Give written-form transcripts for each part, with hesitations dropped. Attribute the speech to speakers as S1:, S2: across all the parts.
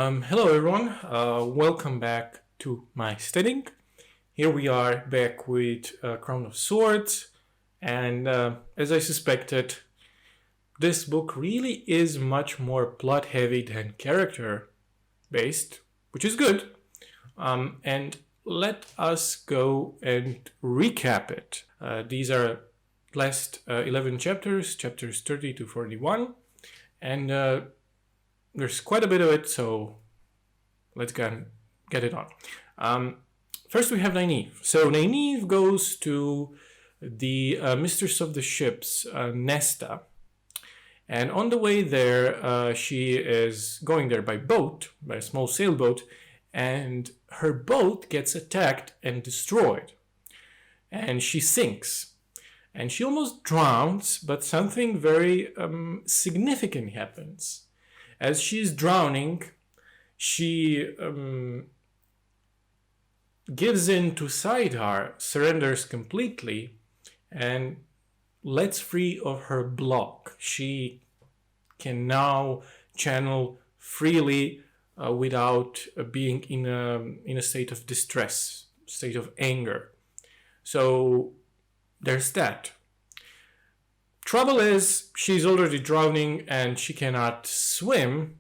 S1: Hello everyone, welcome back to my studying. Here we are back with Crown of Swords, and as I suspected, this book really is much more plot heavy than character based, which is good. And let us go and recap it. These are last 11 chapters, chapters 30 to 41, and there's quite a bit of it, so let's get it on. First, we have Nynaeve. So Nynaeve goes to the Mistress of the Ships, Nesta, and on the way there, she is going there by boat, by a small sailboat, and her boat gets attacked and destroyed, and she sinks. And she almost drowns, but something very significant happens. As she's drowning, she gives in to Saidar, surrenders completely, and lets free of her block. She can now channel freely without being in a state of distress, state of anger. So there's that. Trouble is, she's already drowning and she cannot swim.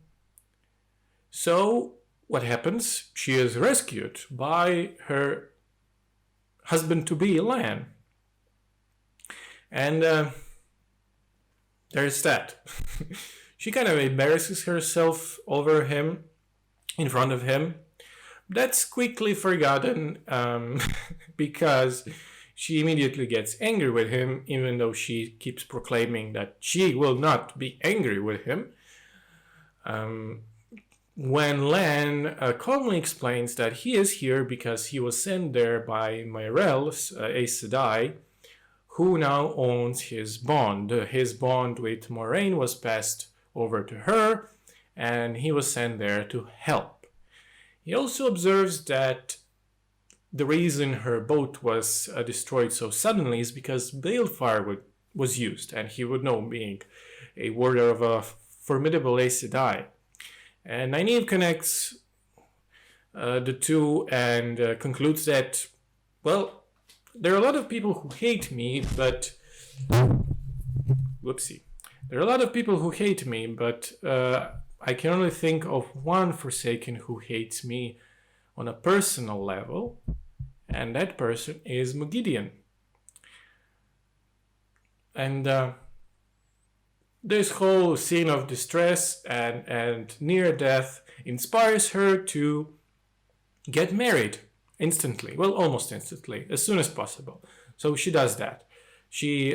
S1: So what happens? She is rescued by her husband-to-be, Lan. And there's that. She kind of embarrasses herself over him, in front of him. That's quickly forgotten because she immediately gets angry with him, even though she keeps proclaiming that she will not be angry with him. When Lan calmly explains that he is here because he was sent there by Myrel, Aes Sedai, who now owns his bond. His bond with Moraine was passed over to her, and he was sent there to help. He also observes that the reason her boat was destroyed so suddenly is because balefire was used, and he would know, being a warrior of a formidable Aes Sedai. And Nynaeve connects the two and concludes that, well, there are a lot of people who hate me, but... Whoopsie. There are a lot of people who hate me, but I can only think of one Forsaken who hates me on a personal level, and that person is Moghedien. And this whole scene of distress and near death inspires her to get married instantly. Well, almost instantly, as soon as possible. So she does that. She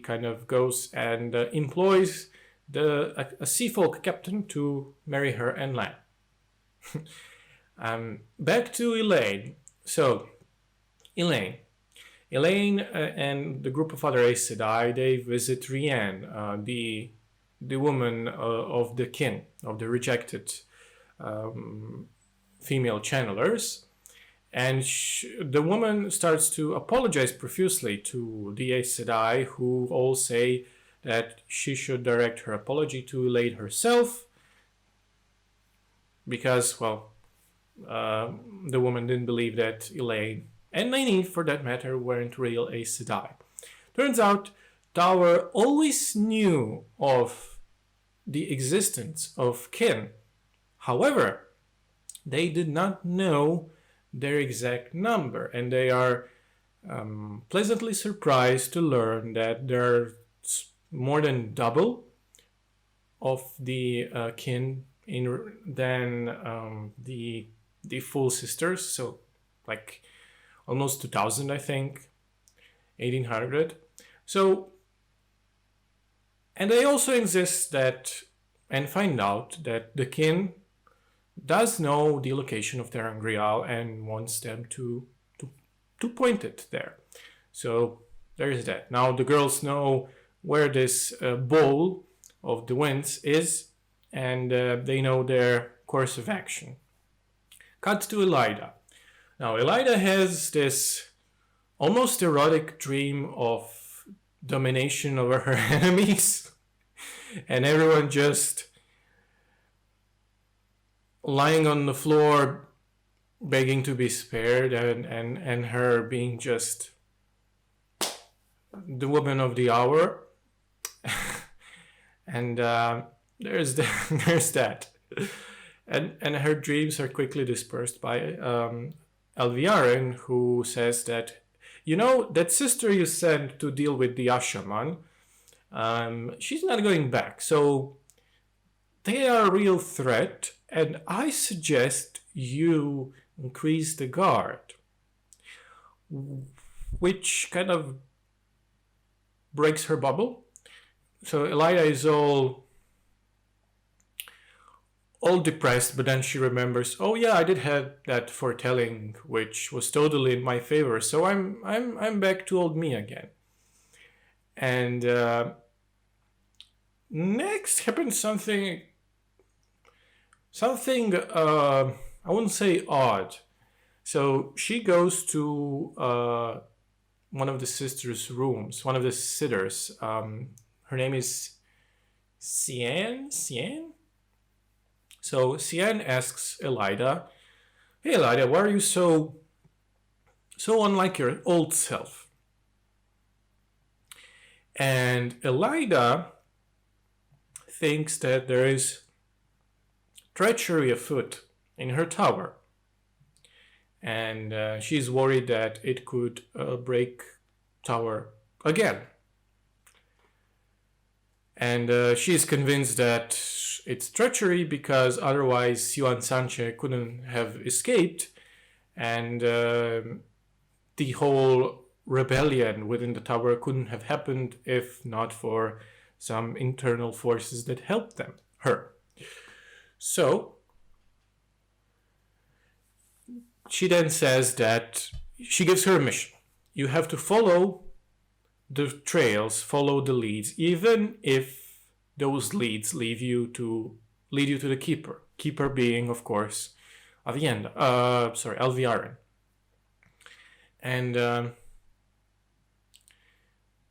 S1: kind of goes and employs a seafolk captain to marry her and Lan. Back to Elaine. So, Elaine and the group of other Aes Sedai, they visit Rianne, the woman of the kin, of the rejected female channelers. And the woman starts to apologize profusely to the Aes Sedai, who all say that she should direct her apology to Elaine herself, because, well, the woman didn't believe that Elaine, and Nynaeve for that matter, weren't real Aes Sedai. Turns out Tower always knew of the existence of kin. However, they did not know their exact number, and they are pleasantly surprised to learn that there are more than double of the kin than the full sisters. So like almost 2,000, I think, 1,800. So, and they also insist that and find out that the kin does know the location of Terangrial and wants them to point it there. So there is that. Now the girls know where this bowl of the winds is, and they know their course of action. Cut to Elida. Now Elida has this almost erotic dream of domination over her enemies, and everyone just lying on the floor begging to be spared, and her being just the woman of the hour. And there's there's that. And her dreams are quickly dispersed by Elviaren, who says that, that sister you sent to deal with the Ashaman, she's not going back. So they are a real threat, and I suggest you increase the guard. Which kind of breaks her bubble. So Elida is all depressed, but then she remembers, oh yeah, I did have that foretelling, which was totally in my favor. So I'm back to old me again. And next happens something I wouldn't say odd. So she goes to one of the sisters' rooms, one of the sitters. Her name is Cien. So Cien asks Elida, "Hey Elida, why are you so unlike your old self?" And Elida thinks that there is treachery afoot in her tower, and she's worried that it could break tower again. And she's convinced that it's treachery because otherwise Yuan Sanche couldn't have escaped, and the whole rebellion within the tower couldn't have happened if not for some internal forces that helped her. So she then says that she gives her a mission. You have to follow the trails, follow the leads, even if those leads lead you to the keeper. Keeper being, of course, Elviaren. And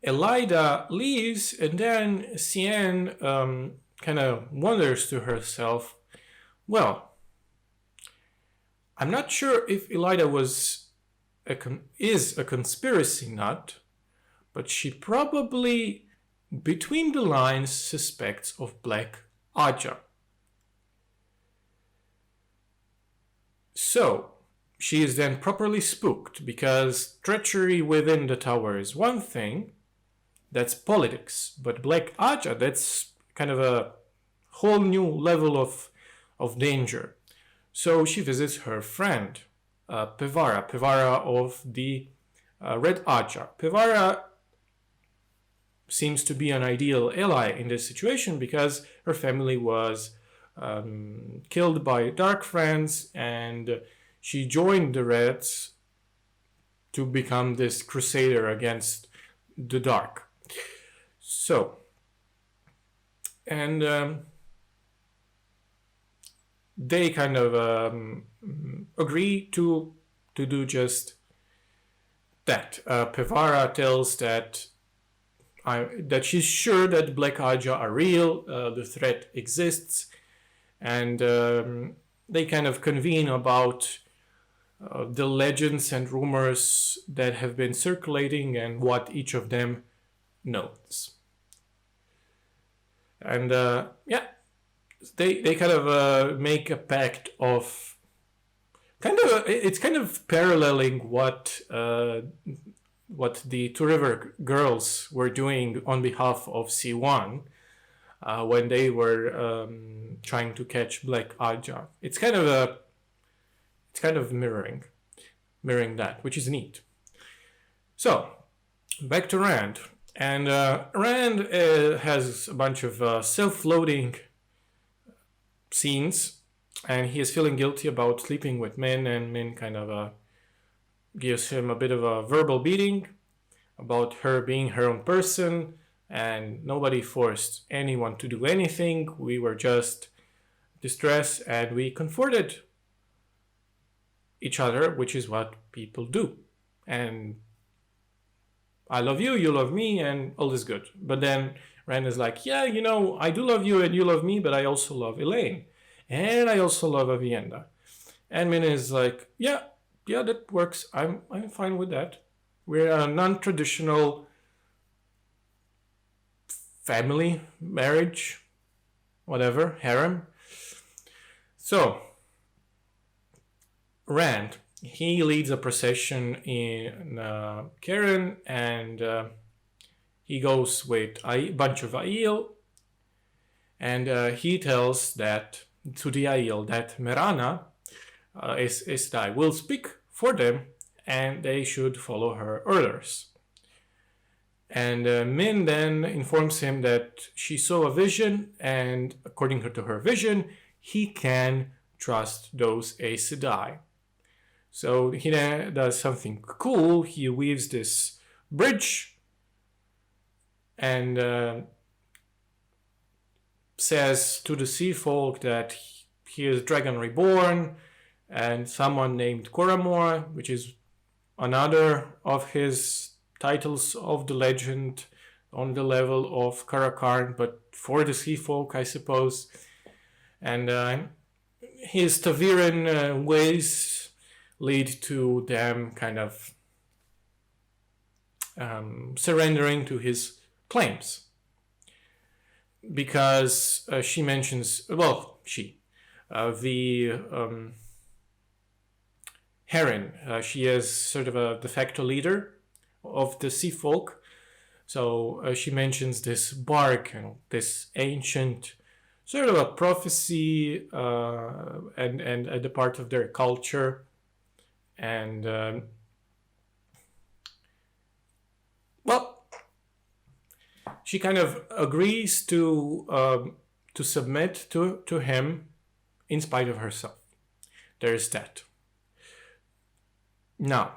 S1: Elida leaves, and then Cien kind of wonders to herself, well, I'm not sure if Elida is a conspiracy nut, but she probably, between the lines, suspects of Black Aja. So, she is then properly spooked, because treachery within the tower is one thing, that's politics, but Black Aja, that's kind of a whole new level of danger. So she visits her friend, Pevara of the Red Aja. Pevara seems to be an ideal ally in this situation because her family was killed by Dark Friends, and she joined the Reds to become this crusader against the Dark. So, and they kind of agree to do just that. Pevara tells that she's sure that Black Aja are real, the threat exists, and they kind of convene about the legends and rumors that have been circulating and what each of them knows. And they kind of make a pact of it's kind of paralleling what the Two River girls were doing on behalf of C1 when they were trying to catch Black Aja. It's kind of mirroring that, which is neat. So back to Rand, and Rand has a bunch of self-loading scenes, and he is feeling guilty about sleeping with Min, and Min kind of gives him a bit of a verbal beating about her being her own person, and nobody forced anyone to do anything. We were just distressed, and we comforted each other, which is what people do. And I love you, you love me, and all is good. But then Rand is like, yeah, I do love you and you love me, but I also love Elaine. and I also love a Vienna. And Min is like, yeah, that works. I'm fine with that. We're a non-traditional family marriage, whatever, harem. So Rand, he leads a procession in Karen, and he goes with a bunch of Aiel, and he tells that to the Aiel that Merana Aes will speak for them, and they should follow her orders. And Min then informs him that she saw a vision, and according to her vision, he can trust those Aes Sedai. So he then does something cool. He weaves this bridge and says to the sea folk that he is Dragon Reborn, and someone named Koramor, which is another of his titles of the legend on the level of Karakarn, but for the sea folk, I suppose. And his Taviran ways lead to them kind of surrendering to his claims. Because she mentions, well, the Heron, she is sort of a de facto leader of the sea folk. So she mentions this bark, this ancient sort of a prophecy and a part of their culture. And well, she kind of agrees to submit to him in spite of herself. There's that. Now,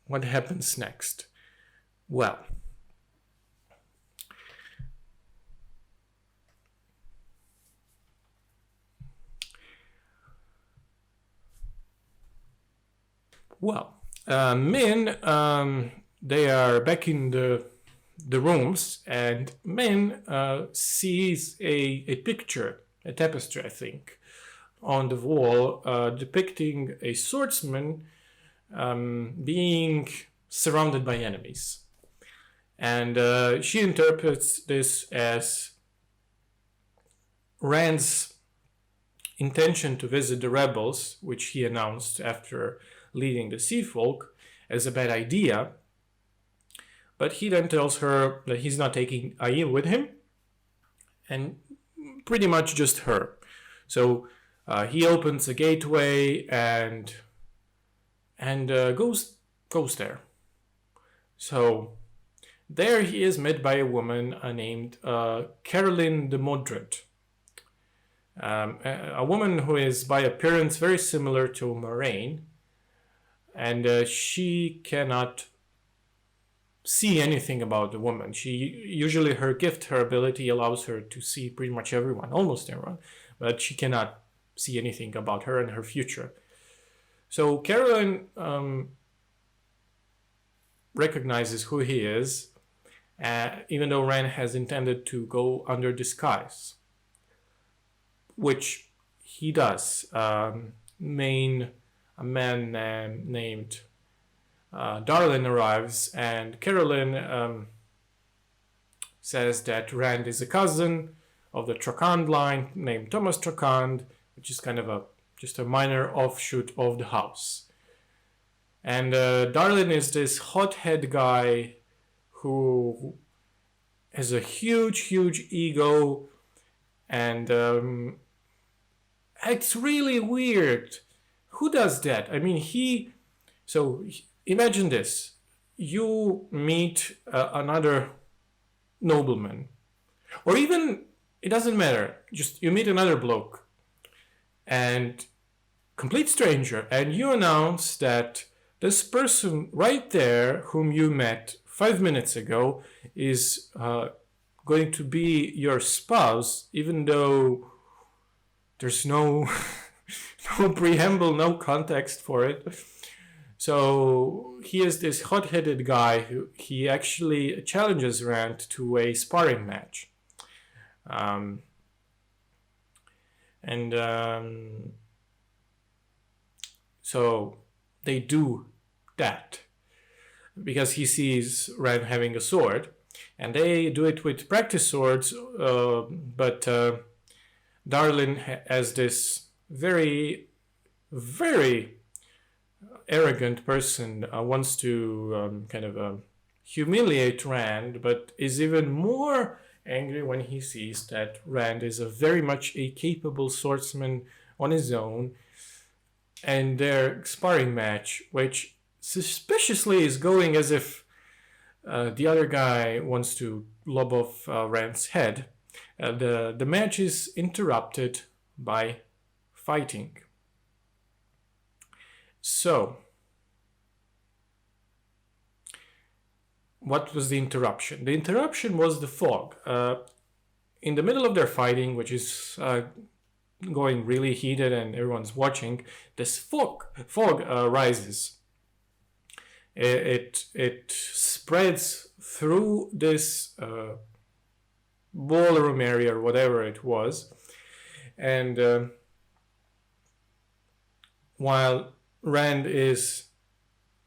S1: what happens next? Well, Min, they are back in the rooms, and Min sees a picture, a tapestry, I think, on the wall depicting a swordsman being surrounded by enemies. And she interprets this as Rand's intention to visit the rebels, which he announced after leading the sea folk, as a bad idea. But he then tells her that he's not taking Aiel with him, and pretty much just her. So he opens a gateway and goes there. So there he is met by a woman named Caroline de Modred. A woman who is by appearance very similar to Moraine, and she cannot see anything about the woman. Her ability allows her to see pretty much everyone, almost everyone, but she cannot see anything about her and her future. So Caroline recognizes who he is, even though Ren has intended to go under disguise, which he does. A man named Darlin arrives, and Caroline says that Rand is a cousin of the Trakand line named Thomas Trakand, which is kind of just a minor offshoot of the house. And Darlin is this hothead guy who has a huge ego, and it's really weird. Who does that? I mean, so imagine this. You meet another nobleman, or even, it doesn't matter, just you meet another bloke, and complete stranger, and you announce that this person right there whom you met 5 minutes ago is going to be your spouse, even though there's no no preamble, no context for it. So he is this hot-headed guy who he actually challenges Rand to a sparring match. And so they do that because he sees Rand having a sword, and they do it with practice swords. But Darlin has this very, very arrogant person wants to kind of humiliate Rand, but is even more angry when he sees that Rand is a very much a capable swordsman on his own, and their sparring match, which suspiciously is going as if the other guy wants to lob off Rand's head. The match is interrupted by fighting. So, what was the interruption? The interruption was the fog. In the middle of their fighting, which is going really heated and everyone's watching, this fog rises. It spreads through this ballroom area or whatever it was, and while Rand is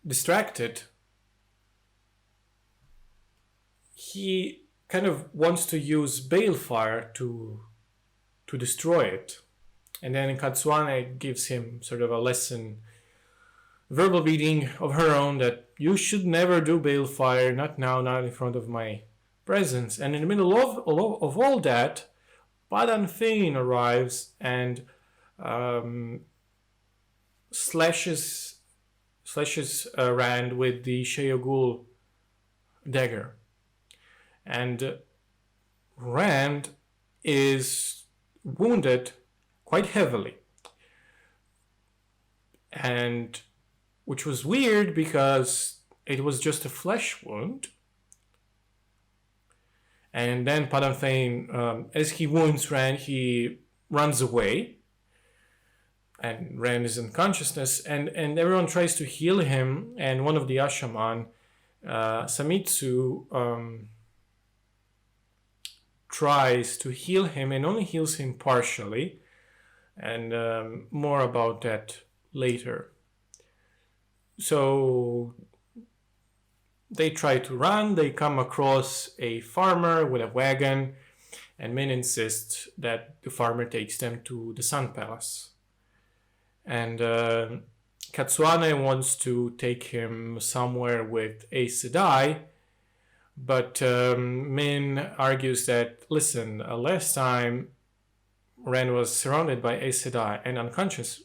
S1: distracted, he kind of wants to use balefire to destroy it. And then Katsuane gives him sort of a lesson, verbal beating of her own, that you should never do balefire, not now, not in front of my presence. And in the middle of all that, Padan Fain arrives and slashes Rand with the Sheogul dagger. And Rand is wounded quite heavily. And which was weird because it was just a flesh wound. And then Padan Fain, as he wounds Rand, he runs away. And Rand is in consciousness, and everyone tries to heal him. And one of the Ashaman, Samitsu, tries to heal him and only heals him partially. And more about that later. So they try to run. They come across a farmer with a wagon, and Min insists that the farmer takes them to the Sun Palace. And Katsuane wants to take him somewhere with Aes Sedai, but Min argues that, listen, last time Rand was surrounded by Aes Sedai and unconscious,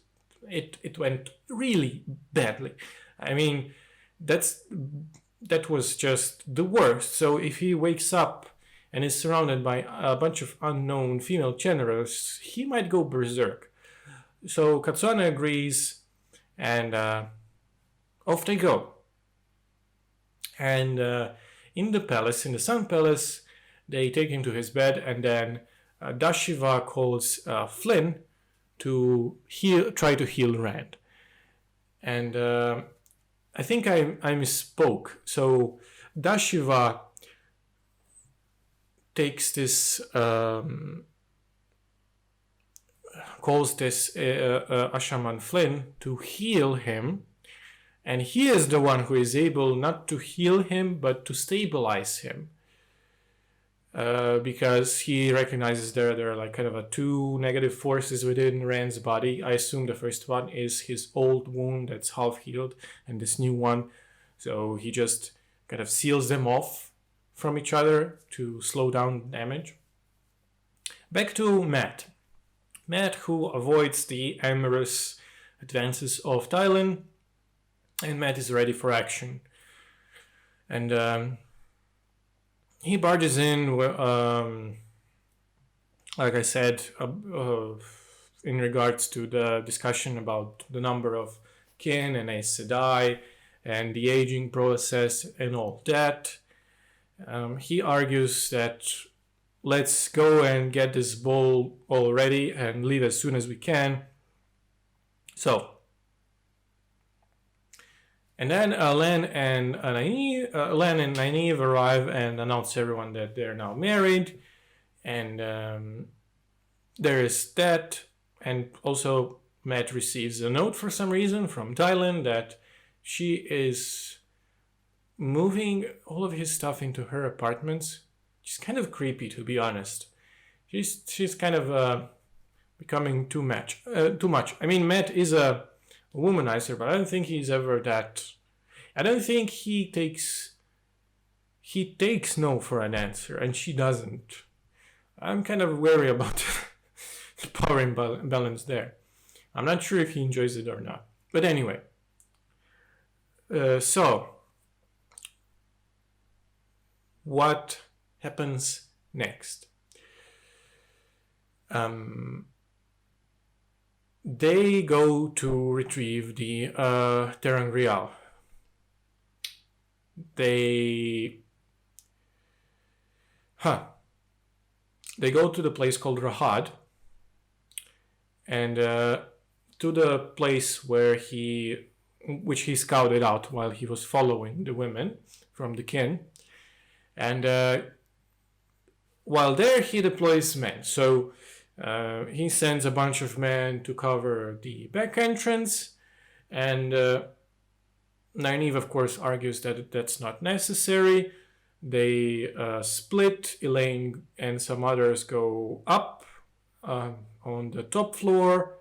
S1: it went really badly. I mean, that was just the worst. So if he wakes up and is surrounded by a bunch of unknown female generals, he might go berserk. So Katsuane agrees, and off they go. And in the palace, in the Sun Palace, they take him to his bed, and then Dashiva calls Flynn to try to heal Rand. And I think I misspoke. So Dashiva takes this, calls this Ashaman Flynn to heal him. And he is the one who is able not to heal him, but to stabilize him. Because he recognizes there are like kind of two negative forces within Rand's body. I assume the first one is his old wound that's half healed, and this new one. So he just kind of seals them off from each other to slow down damage. Back to Matt. Matt, who avoids the amorous advances of Tylan, and Matt is ready for action. And he barges in, like I said, in regards to the discussion about the number of kin and Aes Sedai and the aging process and all that. He argues that let's go and get this bowl all ready and leave as soon as we can. So, and then Len and Nynaeve arrive and announce to everyone that they're now married. And there is that. and also Matt receives a note for some reason from Dylan that she is moving all of his stuff into her apartments. She's kind of creepy, to be honest. She's kind of becoming too much. I mean, Matt is a womanizer, but I don't think he's ever that. I don't think he takes no for an answer, and she doesn't. I'm kind of wary about the power imbalance there. I'm not sure if he enjoys it or not. But anyway, so what happens next? They go to retrieve the Terran Real. They go to the place called Rahad, and to the place which he scouted out while he was following the women from the kin. And while there, he deploys men. So he sends a bunch of men to cover the back entrance, and Nynaeve, of course, argues that that's not necessary. They split. Elaine and some others go up on the top floor,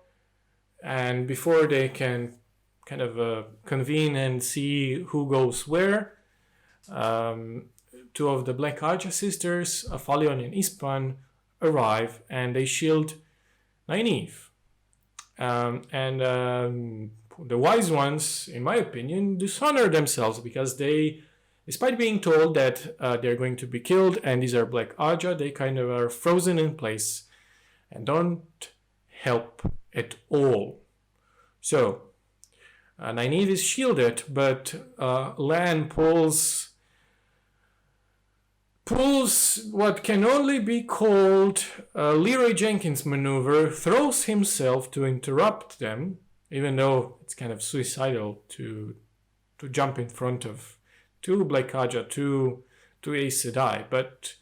S1: and before they can kind of convene and see who goes where, two of the Black Aja sisters, Aphalion and Ispan, arrive, and they shield Nynaeve. The wise ones, in my opinion, dishonor themselves because they, despite being told that they're going to be killed and these are Black Aja, they kind of are frozen in place and don't help at all. So Nynaeve is shielded, but Lan pulls what can only be called a Leroy Jenkins maneuver, throws himself to interrupt them, even though it's kind of suicidal to jump in front of two Black Aja, two Aes Sedai, but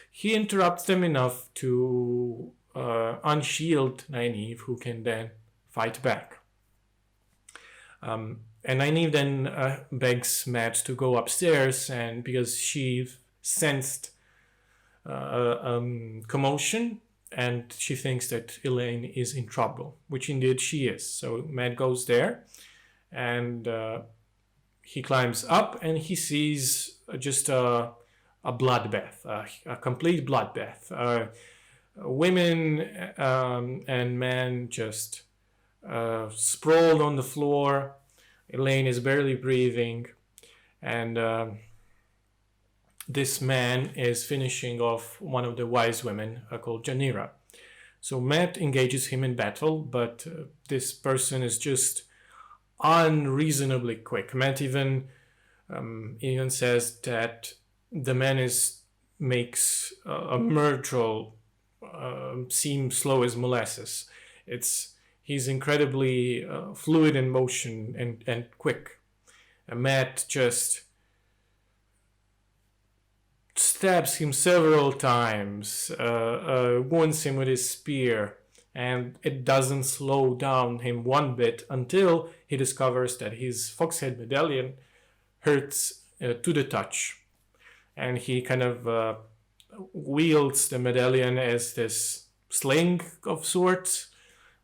S1: he interrupts them enough to unshield Nynaeve, who can then fight back. And Nynaeve then begs Matt to go upstairs, and because she sensed commotion and she thinks that Elaine is in trouble, which indeed she is. So Matt goes there, and he climbs up and he sees just a bloodbath, a complete bloodbath. Women and men just sprawled on the floor. Elaine is barely breathing, and this man is finishing off one of the wise women called Janira. So Matt engages him in battle, but this person is just unreasonably quick. Matt even says that the man makes a Myrtle seem slow as molasses. He's incredibly fluid in motion and quick. And Matt just stabs him several times, wounds him with his spear, and it doesn't slow down him one bit until he discovers that his foxhead medallion hurts to the touch. And he kind of wields the medallion as this sling of sorts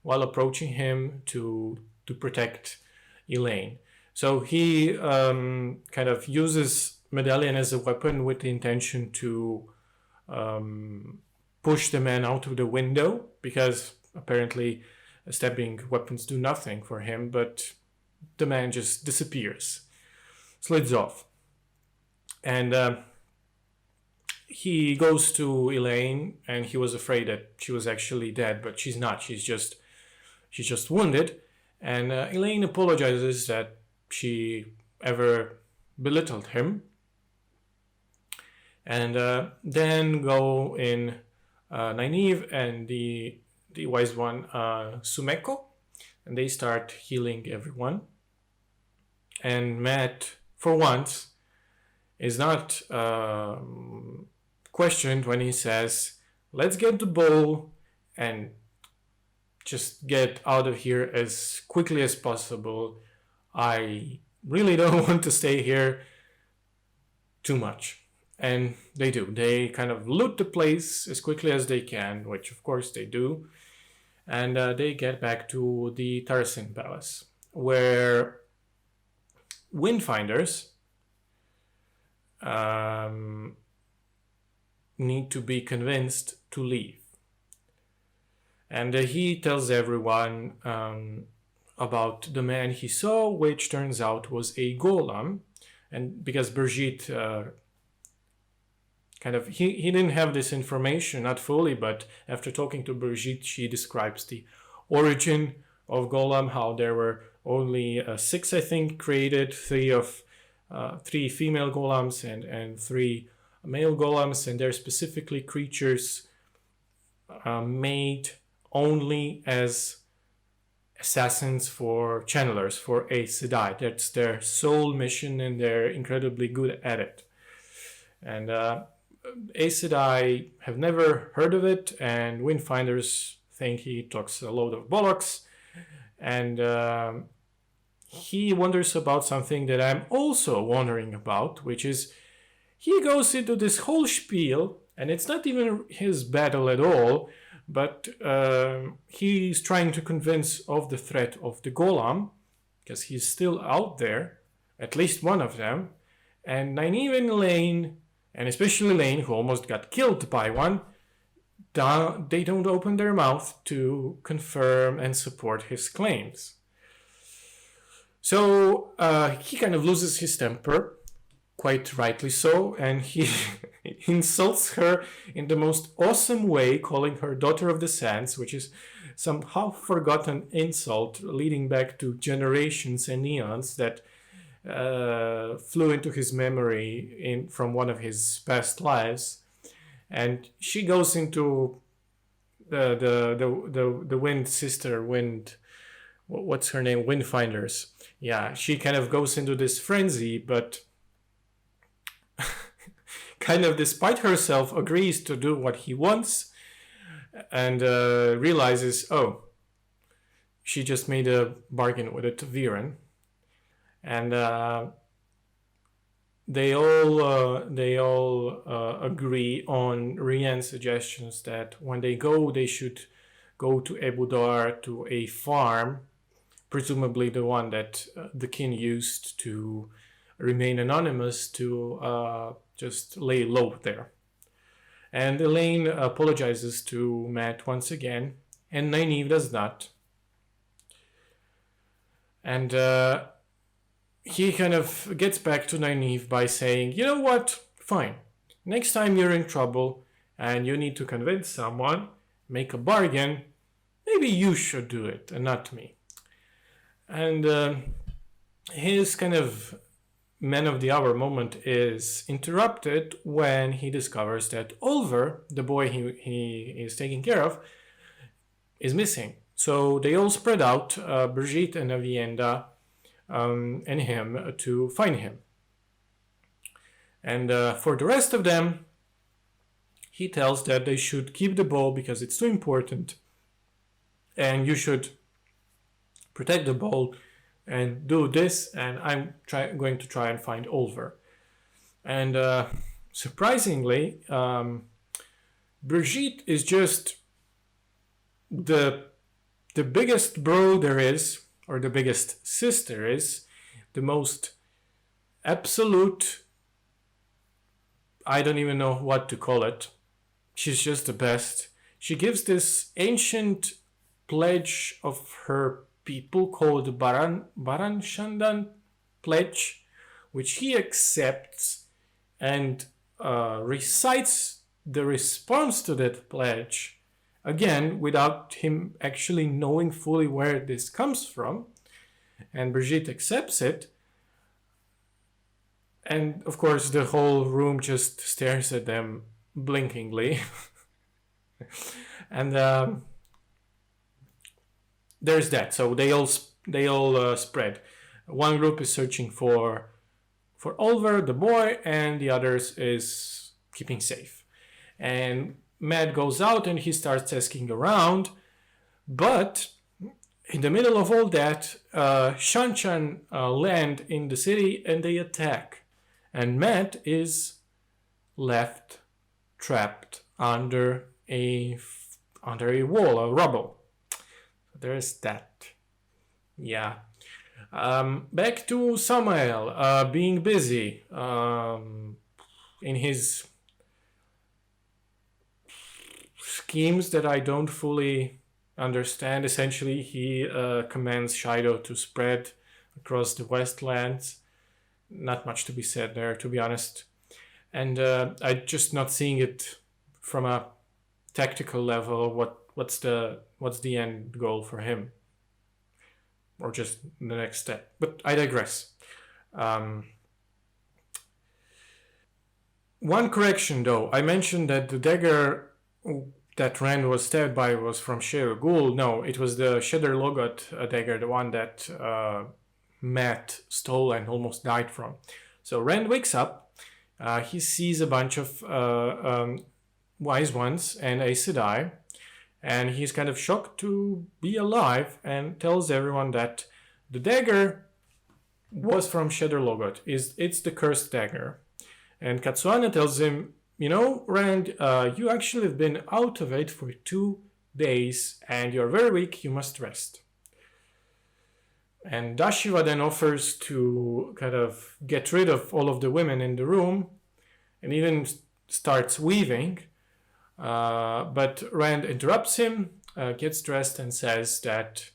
S1: while approaching him to protect Elaine. So he kind of uses medallion as a weapon with the intention to push the man out of the window, because apparently stabbing weapons do nothing for him, but the man just disappears, slides off. And he goes to Elaine, and he was afraid that she was actually dead, but she's not. She's just wounded. And Elaine apologizes that she ever belittled him. And then go in Nynaeve and the wise one Sumeko, and they start healing everyone. And Matt, for once, is not questioned when he says, "Let's get the bowl and just get out of here as quickly as possible. I really don't want to stay here too much. And they do. They kind of loot the place as quickly as they can, which of course they do. And they get back to the Tarasin Palace, where Windfinders need to be convinced to leave. And he tells everyone about the man he saw, which turns out was a golem. And because Brigitte he didn't have this information, not fully, but after talking to Brigitte, she describes the origin of golem, how there were only 6, I think, created, 3 female golems and 3 male golems, and they're specifically creatures made only as assassins for channelers, for Aes Sedai. That's their sole mission, and they're incredibly good at it. And Aes Sedai have never heard of it, and Windfinders think he talks a load of bollocks. And he wonders about something that I'm also wondering about, which is he goes into this whole spiel, and it's not even his battle at all, but he's trying to convince of the threat of the golem, because he's still out there, at least one of them. And Nynaeve and Elaine, and especially Elaine, who almost got killed by one, they don't open their mouth to confirm and support his claims. So he kind of loses his temper, quite rightly so, and he insults her in the most awesome way, calling her Daughter of the Sands, which is some half-forgotten insult leading back to generations and eons that flew into his memory from one of his past lives. And she goes into the Wind Sister, what's her name? Windfinders. Yeah, she kind of goes into this frenzy, but kind of despite herself agrees to do what he wants, and realizes, oh, she just made a bargain with a Viren. And they all agree on Rian's suggestions that when they go, they should go to Ebudar, to a farm, presumably the one that the king used to remain anonymous, to just lay low there. And Elaine apologizes to Matt once again, and Nynaeve does not. And he kind of gets back to Nynaeve by saying, you know what, fine. Next time you're in trouble and you need to convince someone, make a bargain, maybe you should do it and not me. And his kind of man of the hour moment is interrupted when he discovers that Olver, the boy he is taking care of, is missing. So they all spread out, Brigitte and Avienda, and him, to find him. And for the rest of them, he tells that they should keep the ball because it's too important, and you should protect the ball and do this, and I'm going to try and find Olver. And surprisingly, Brigitte is just the biggest bro there is, or the biggest sister is, the most absolute, I don't even know what to call it. She's just the best. She gives this ancient pledge of her people called Baranshandan pledge, which he accepts and recites the response to that pledge, again, without him actually knowing fully where this comes from. And Brigitte accepts it. And of course, the whole room just stares at them blinkingly. And there's that. So they all spread. One group is searching for Olver, the boy, and the others is keeping safe. And Matt goes out and he starts asking around, But in the middle of all that, Shanchan land in the city and they attack. And Matt is left trapped under a wall, a rubble. There's that. Yeah. Back to Samael being busy in his schemes that I don't fully understand. Essentially, he commands Shido to spread across the Westlands. Not much to be said there, to be honest. And I'm just not seeing it from a tactical level. What's the end goal for him, or just the next step? But I digress. One correction, though. I mentioned that the dagger that Rand was stabbed by was from Shir Ghul. No, it was the Shedder Logot dagger, the one that Matt stole and almost died from. So Rand wakes up. He sees a bunch of Wise Ones and Aes Sedai, and he's kind of shocked to be alive and tells everyone that the dagger was from Shedder Logot. It's the cursed dagger. And Katsuane tells him, you know, Rand, you actually have been out of it for 2 days and you're very weak, you must rest. And Dashiva then offers to kind of get rid of all of the women in the room and even starts weaving. But Rand interrupts him, gets dressed, and says that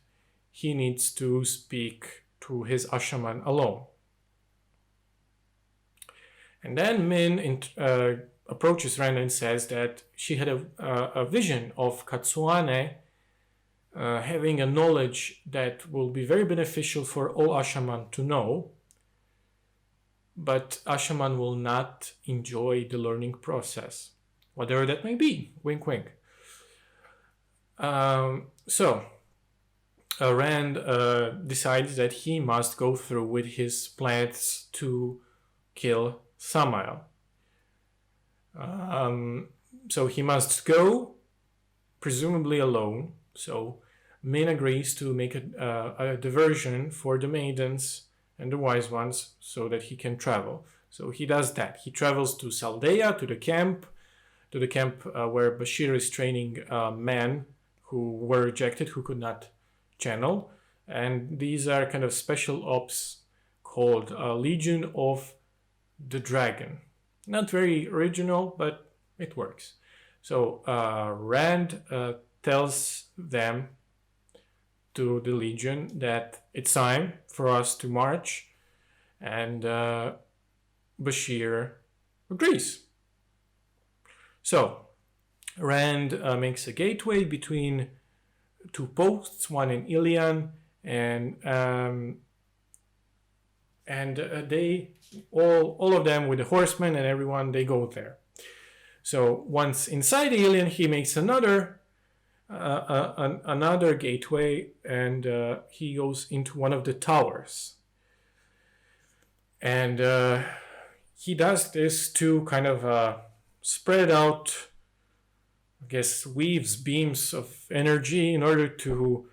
S1: he needs to speak to his Ashaman alone. And then Min approaches Rand and says that she had a vision of Katsuane having a knowledge that will be very beneficial for all Ashaman to know, but Ashaman will not enjoy the learning process, whatever that may be. Wink, wink. So Rand decides that he must go through with his plans to kill Samael. So he must go, presumably alone. So Min agrees to make a diversion for the maidens and the wise ones so that he can travel. So he does that. He travels to Saldeia, to the camp where Bashir is training men who were rejected, who could not channel. And these are kind of special ops called Legion of the Dragon. Not very original, but it works. So Rand tells them, to the Legion, that it's time for us to march, and Bashir agrees. So Rand makes a gateway between 2 posts, one in Ilian, and they all of them with the horsemen and everyone, they go there. So once inside Ilian, he makes another gateway, and he goes into one of the towers. And he does this to kind of spread out, I guess, weaves beams of energy in order to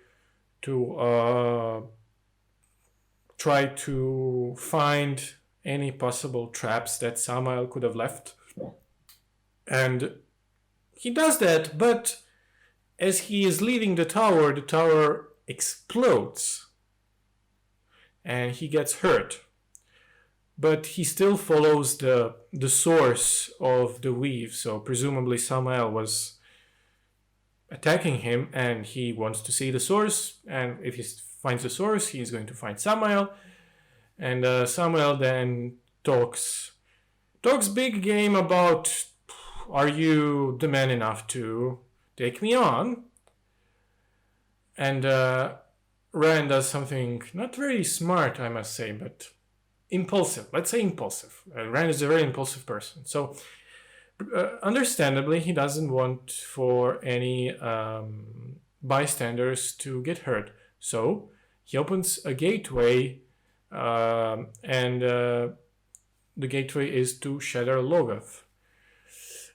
S1: try to find any possible traps that Samael could have left. And he does that, but as he is leaving the tower explodes and he gets hurt. But he still follows the source of the weave, so presumably Samael was attacking him and he wants to see the source, and if he finds the source, he's going to find Samael. And Samael then talks big game about, are you the man enough to take me on? And Rand does something not very smart, I must say, but impulsive. Let's say impulsive. Rand is a very impulsive person. So understandably, he doesn't want for any bystanders to get hurt. So he opens a gateway, and the gateway is to Shedder Logoth.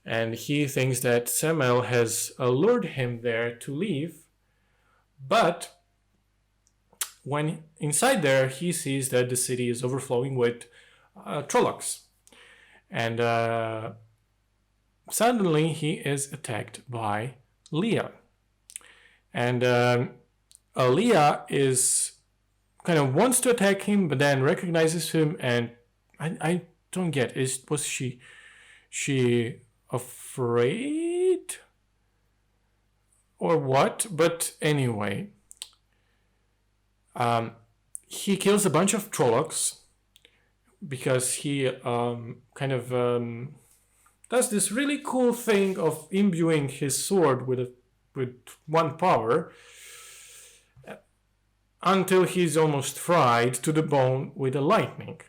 S1: And he thinks that Samael has lured him there to leave, But when inside there, he sees that the city is overflowing with Trollocs. And suddenly he is attacked by Leah. And Leah is kind of wants to attack him, but then recognizes him, and I don't get, was she afraid or what? But anyway, he kills a bunch of Trollocs because he does this really cool thing of imbuing his sword with one power until he's almost fried to the bone with the lightning.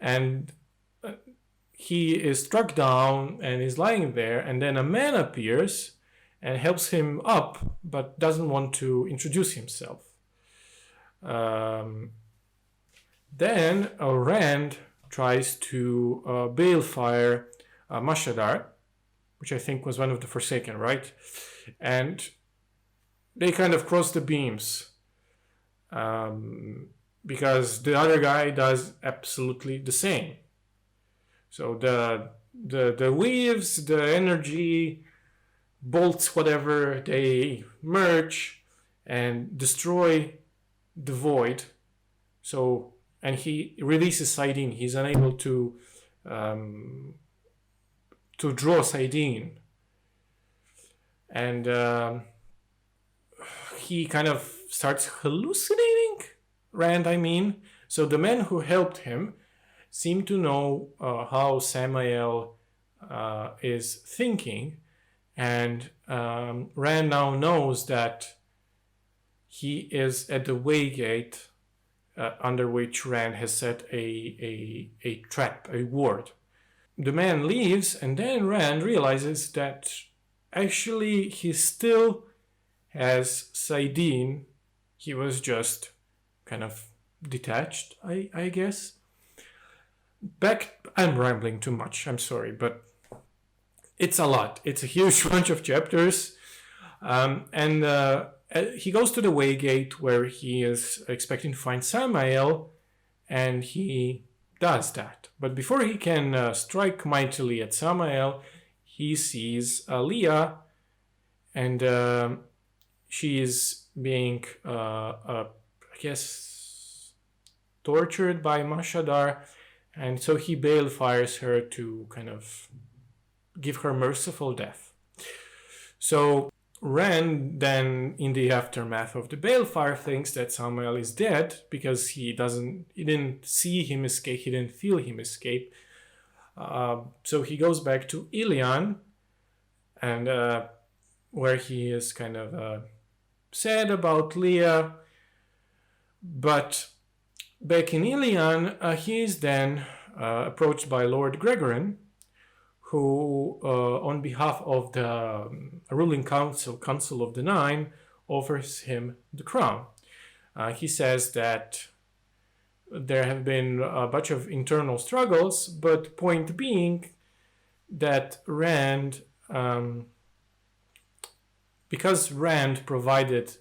S1: And he is struck down and is lying there, and then a man appears and helps him up, but doesn't want to introduce himself. Then Rand tries to balefire Mashadar, which I think was one of the Forsaken, right? And they kind of cross the beams because the other guy does absolutely the same. So the weaves, the energy, bolts, whatever, they merge and destroy the void. So, and he releases Saidin. He's unable to draw Saidin. And he kind of starts hallucinating, Rand, I mean. So the men who helped him seem to know how Samael is thinking, and Rand now knows that he is at the waygate under which Rand has set a trap, a ward. The man leaves, and then Rand realizes that actually he still has Saidin. He was just kind of detached, I guess. I'm rambling too much, I'm sorry, but it's a lot. It's a huge bunch of chapters. And he goes to the Waygate where he is expecting to find Samael, and he does that. But before he can strike mightily at Samael, he sees Leah, and she is being, I guess, tortured by Mashadar. And so he balefires her to kind of give her merciful death. So Rand then, in the aftermath of the balefire, thinks that Samael is dead because he didn't see him escape, he didn't feel him escape. So he goes back to Ilion, and where he is kind of sad about Leah. But back in Ilion, he is then approached by Lord Gregorin, who, on behalf of the ruling Council of the Nine, offers him the crown. He says that there have been a bunch of internal struggles, but point being that Rand, because Rand provided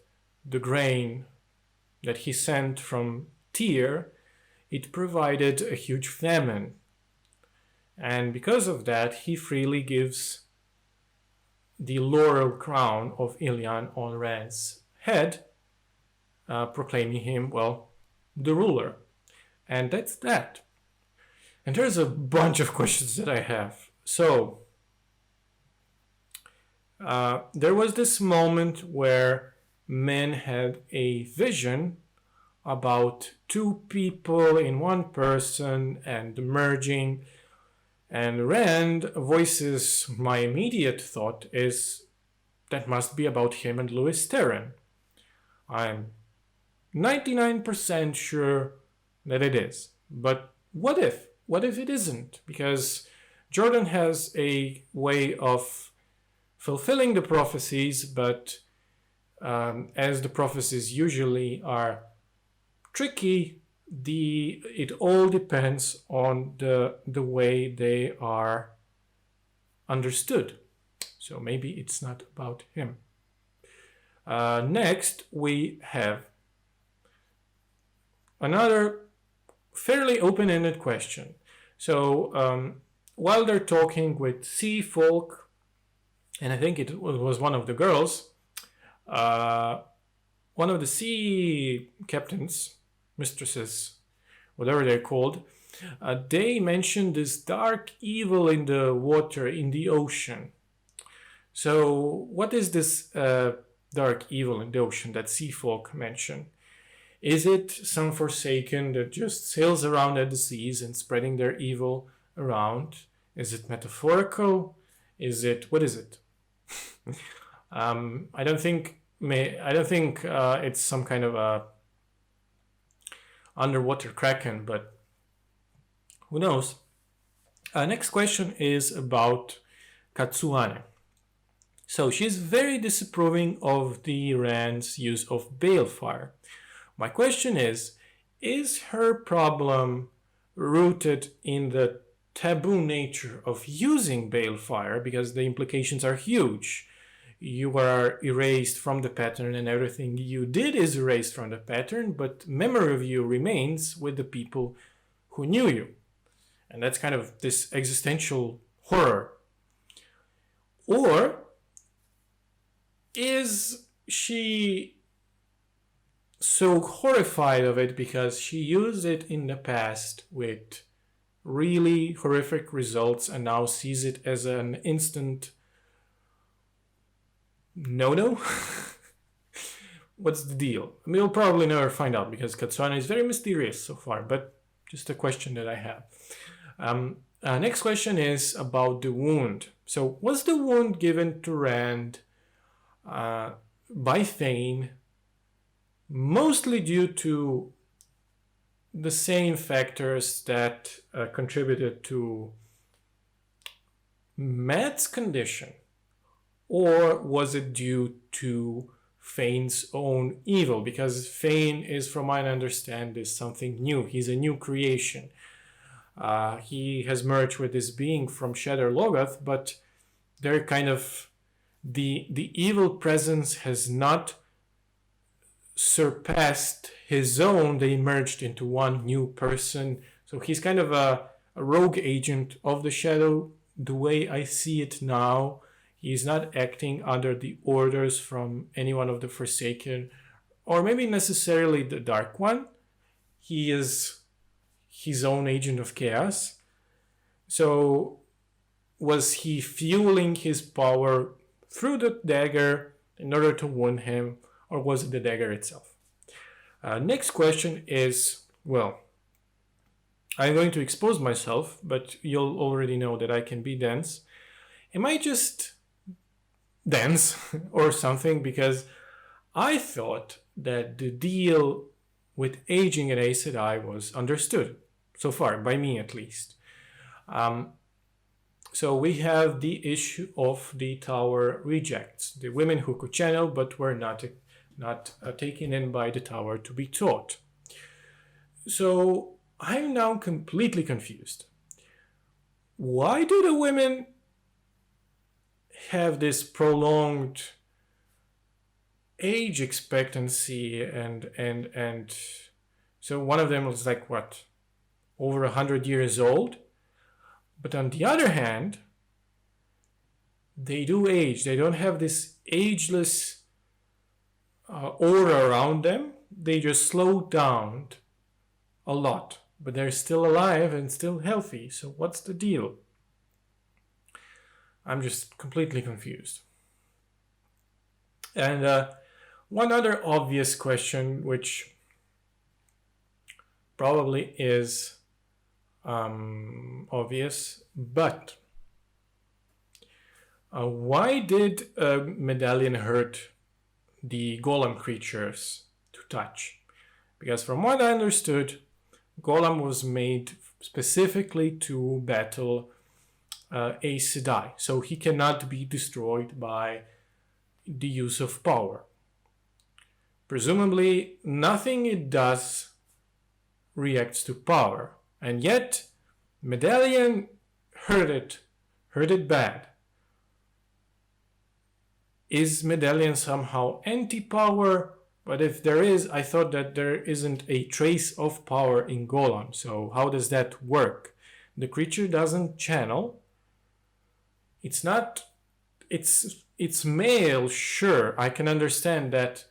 S1: the grain that he sent from Tyr, it provided a huge famine. And because of that, he freely gives the laurel crown of Ilion on Rand's head, proclaiming him, well, the ruler. And that's that. And there's a bunch of questions that I have. So, there was this moment where men had a vision about two people in one person and merging. And Rand voices my immediate thought is that must be about him and Lewis Terran. I'm 99% sure that it is. But what if? What if it isn't? Because Jordan has a way of fulfilling the prophecies, but as the prophecies usually are tricky, it all depends on the way they are understood. So maybe it's not about him. Next, we have another fairly open-ended question. So while they're talking with sea folk, and I think it was one of the girls, one of the sea captains, mistresses, whatever they're called, they mentioned this dark evil in the water, in the ocean. So what is this dark evil in the ocean that sea folk mention? Is it some forsaken that just sails around at the seas and spreading their evil around? Is it metaphorical? What is it? I don't think it's some kind of a underwater kraken, but who knows? Next question is about Katsuane. So she's very disapproving of the Iran's use of balefire. My question is her problem rooted in the taboo nature of using balefire, because the implications are huge? You are erased from the pattern and everything you did is erased from the pattern, but memory of you remains with the people who knew you. And that's kind of this existential horror. Or is she so horrified of it because she used it in the past with really horrific results and now sees it as an instant no? What's the deal? I mean, we'll probably never find out because Katsuane is very mysterious so far, but just a question that I have. Next question is about the wound. So was the wound given to Rand by Thane mostly due to the same factors that contributed to Matt's condition? Or was it due to Fane's own evil? Because Fane is, from what I understand, is something new. He's a new creation. He has merged with this being from Shadar Logoth, but they're kind of the evil presence has not surpassed his own. They merged into one new person. So he's kind of a rogue agent of the shadow, the way I see it now. He's not acting under the orders from any one of the Forsaken, or maybe necessarily the Dark One. He is his own agent of chaos. So was he fueling his power through the dagger in order to wound him, or was it the dagger itself? Next question is, well, I'm going to expose myself, but you'll already know that I can be dense. Am I just dense or something? Because I thought that the deal with aging an Aes Sedai was understood, so far, by me at least. So we have the issue of the Tower rejects, the women who could channel but were not taken in by the Tower to be taught. So I'm now completely confused. Why do the women have this prolonged age expectancy and so one of them was like what, over 100 years old, but on the other hand they do age. They don't have this ageless aura around them. They just slow down a lot, but they're still alive and still healthy. So what's the deal? I'm just completely confused. And one other obvious question, which probably is obvious, but why did Medallion hurt the golem creatures to touch? Because from what I understood, golem was made specifically to battle Aes Sedai, so he cannot be destroyed by the use of power. Presumably, nothing it does reacts to power, and yet Medallion hurt it bad. Is Medallion somehow anti-power? But if there is, I thought that there isn't a trace of power in Golem. So how does that work? The creature doesn't channel. It's not... It's male, sure. I can understand that.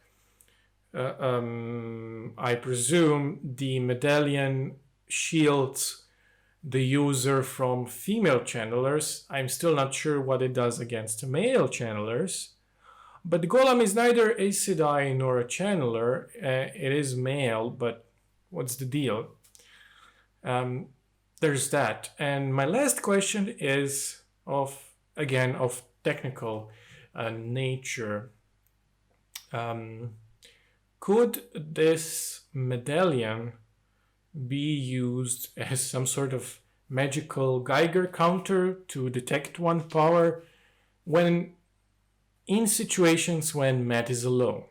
S1: I presume the Medallion shields the user from female channelers. I'm still not sure what it does against male channelers. But the Golem is neither a Aes Sedai nor a channeler. It is male, but what's the deal? There's that. And my last question is of technical nature. Could this medallion be used as some sort of magical Geiger counter to detect one power when in situations when Matt is alone?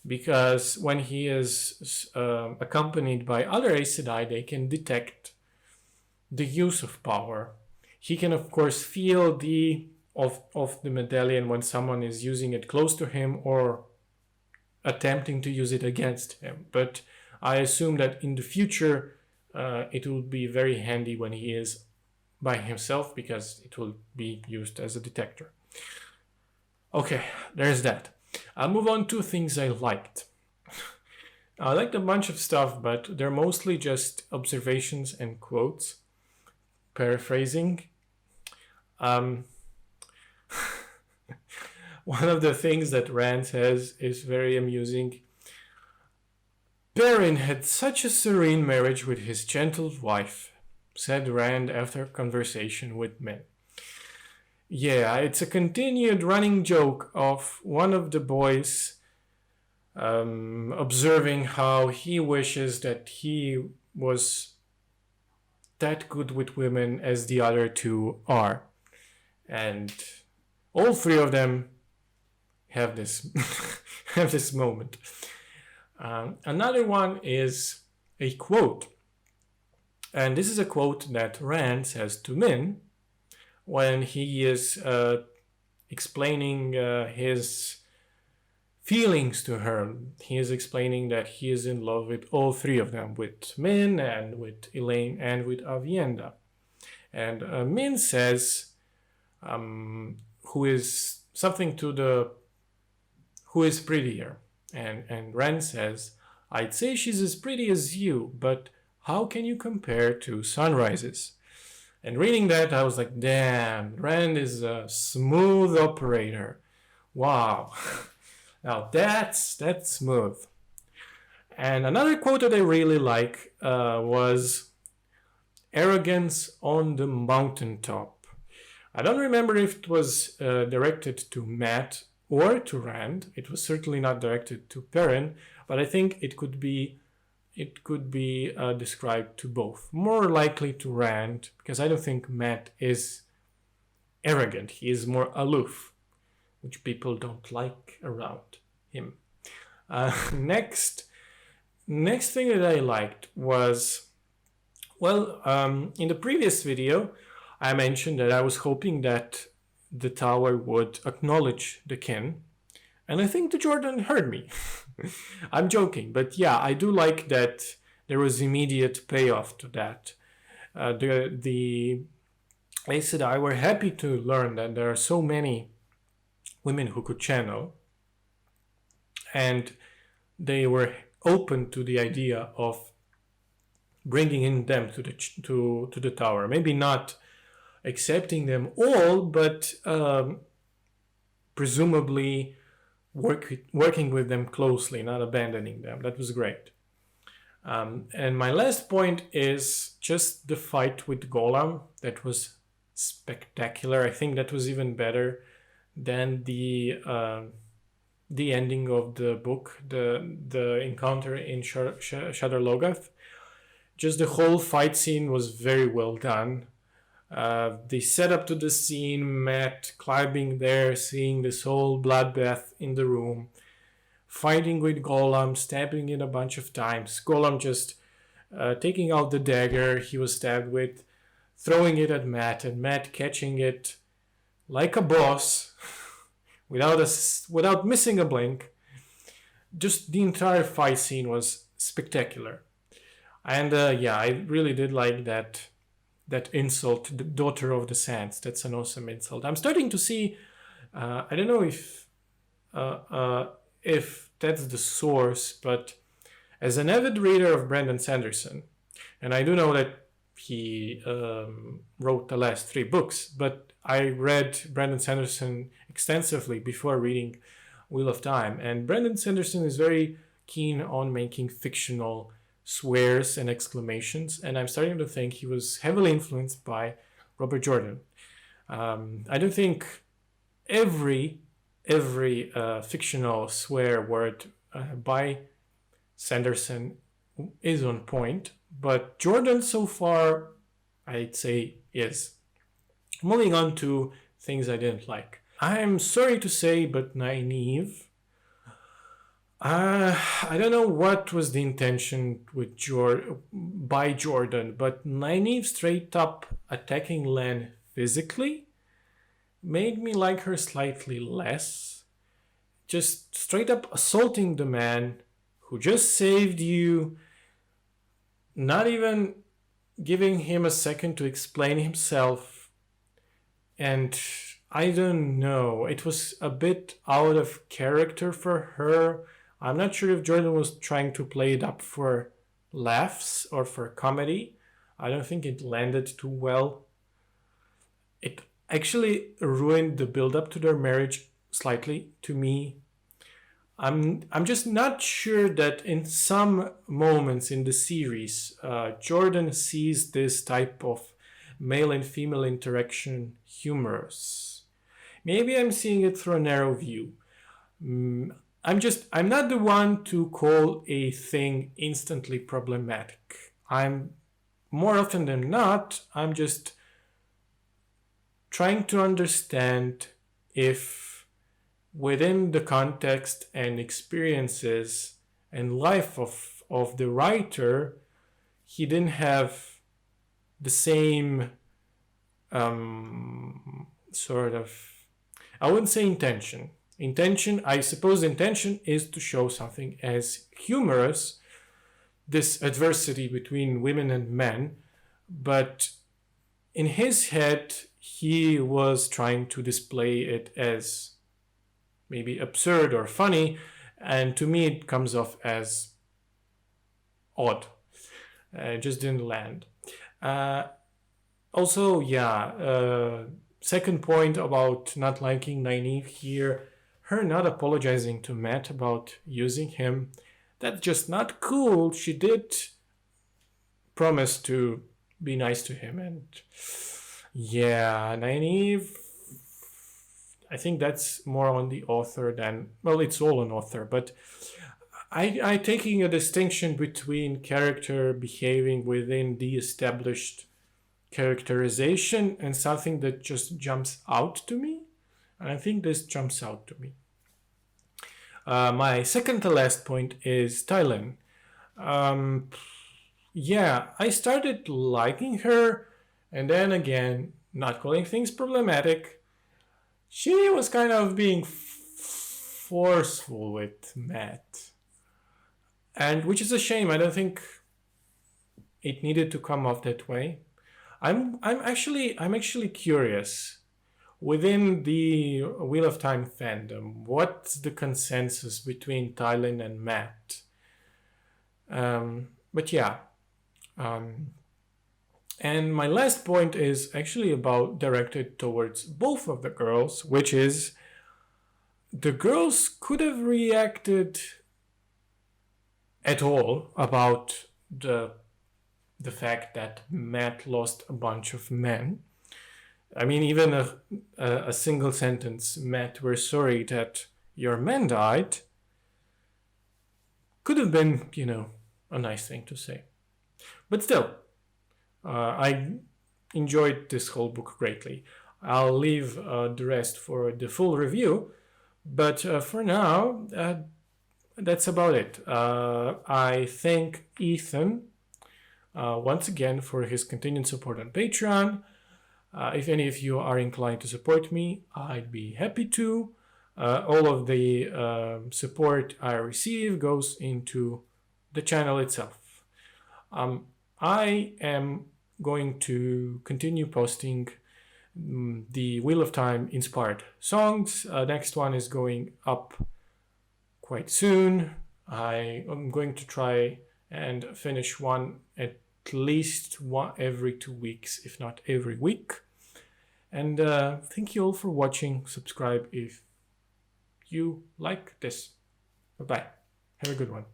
S1: Because when he is accompanied by other Aes Sedai, they can detect the use of power. He can, of course, feel the of the medallion when someone is using it close to him or attempting to use it against him. But I assume that in the future it will be very handy when he is by himself, because it will be used as a detector. Okay, there's that. I'll move on to things I liked. I liked a bunch of stuff, but they're mostly just observations and quotes. Paraphrasing. One of the things that Rand says is very amusing. Perrin had such a serene marriage with his gentle wife, said Rand after a conversation with Min. Yeah, it's a continued running joke of one of the boys observing how he wishes that he was that good with women as the other two are. And all three of them have this have this moment. Another one is a quote. And this is a quote that Rand says to Min when he is explaining his feelings to her. He is explaining that he is in love with all three of them, with Min and with Elaine and with Avienda. And Min says, who is something to the who is prettier? And Rand says, I'd say she's as pretty as you, but how can you compare to sunrises? And reading that, I was like, damn, Rand is a smooth operator. Wow. Now that's smooth. And another quote that I really like was, arrogance on the mountaintop. I don't remember if it was directed to Matt or to Rand. It was certainly not directed to Perrin, but I think it could be described to both. More likely to Rand, because I don't think Matt is arrogant. He is more aloof, which people don't like around him. Next thing that I liked was, in the previous video, I mentioned that I was hoping that the tower would acknowledge the kin. And I think the Jordan heard me. I'm joking, but yeah, I do like that there was immediate payoff to that. The Aes Sedai were happy to learn that there are so many women who could channel, and they were open to the idea of bringing in them to the tower. Maybe not accepting them all, but presumably working with them closely, not abandoning them. That was great. And my last point is just the fight with Golem. That was spectacular. I think that was even better than the ending of the book, the encounter in Shadar Logoth. Just the whole fight scene was very well done. The setup to the scene, Matt climbing there, seeing this whole bloodbath in the room, fighting with Golem, stabbing it a bunch of times. Golem just taking out the dagger he was stabbed with, throwing it at Matt, and Matt catching it like a boss without missing a blink. Just the entire fight scene was spectacular. And yeah, I really did like that insult, the daughter of the sands. That's an awesome insult. I'm starting to see. I don't know if that's the source, but as an avid reader of Brandon Sanderson, and I do know that he wrote the last 3 books, but I read Brandon Sanderson extensively before reading Wheel of Time, and Brandon Sanderson is very keen on making fictional swears and exclamations, and I'm starting to think he was heavily influenced by Robert Jordan. I don't think every fictional swear word by Sanderson is on point, but Jordan so far, I'd say, is. Moving on to things I didn't like. I'm sorry to say, but Nynaeve. I don't know what was the intention with by Jordan, but Nynaeve straight up attacking Len physically made me like her slightly less. Just straight up assaulting the man who just saved you, not even giving him a second to explain himself. And I don't know, it was a bit out of character for her. I'm not sure if Jordan was trying to play it up for laughs or for comedy. I don't think it landed too well. It actually ruined the build-up to their marriage slightly to me. I'm just not sure that in some moments in the series, Jordan sees this type of male and female interaction humorous. Maybe I'm seeing it through a narrow view. I'm not the one to call a thing instantly problematic. I'm more often than not, I'm just trying to understand if within the context and experiences and life of the writer, he didn't have the same sort of, I wouldn't say intention. I suppose intention is to show something as humorous, this adversity between women and men, but in his head, he was trying to display it as maybe absurd or funny, and to me it comes off as odd. It just didn't land. Also, yeah, second point about not liking Nynaeve here, her not apologizing to Matt about using him, that's just not cool. She did promise to be nice to him, and yeah, Nynaeve, I think that's more on the author than, well, it's all on author, but I taking a distinction between character behaving within the established characterization and something that just jumps out to me. And I think this jumps out to me. My second to last point is Tylen. Yeah, I started liking her, and then again, not calling things problematic. She was kind of being forceful with Matt, and which is a shame. I don't think it needed to come off that way. I'm actually curious within the Wheel of Time fandom, what's the consensus between Tylen and Matt? But yeah. And my last point is actually directed towards both of the girls, which is the girls could have reacted at all about the fact that Matt lost a bunch of men. I mean, even a single sentence, Matt, we're sorry that your men died, could have been, a nice thing to say. But still, I enjoyed this whole book greatly. I'll leave the rest for the full review, but for now, that's about it. I thank Ethan once again for his continued support on Patreon. If any of you are inclined to support me, I'd be happy to. All of the support I receive goes into the channel itself. I am going to continue posting the Wheel of Time inspired songs. Next one is going up quite soon. I am going to try and finish one at least one every 2 weeks, if not every week. And thank you all for watching. Subscribe if you like this. Bye bye. Have a good one.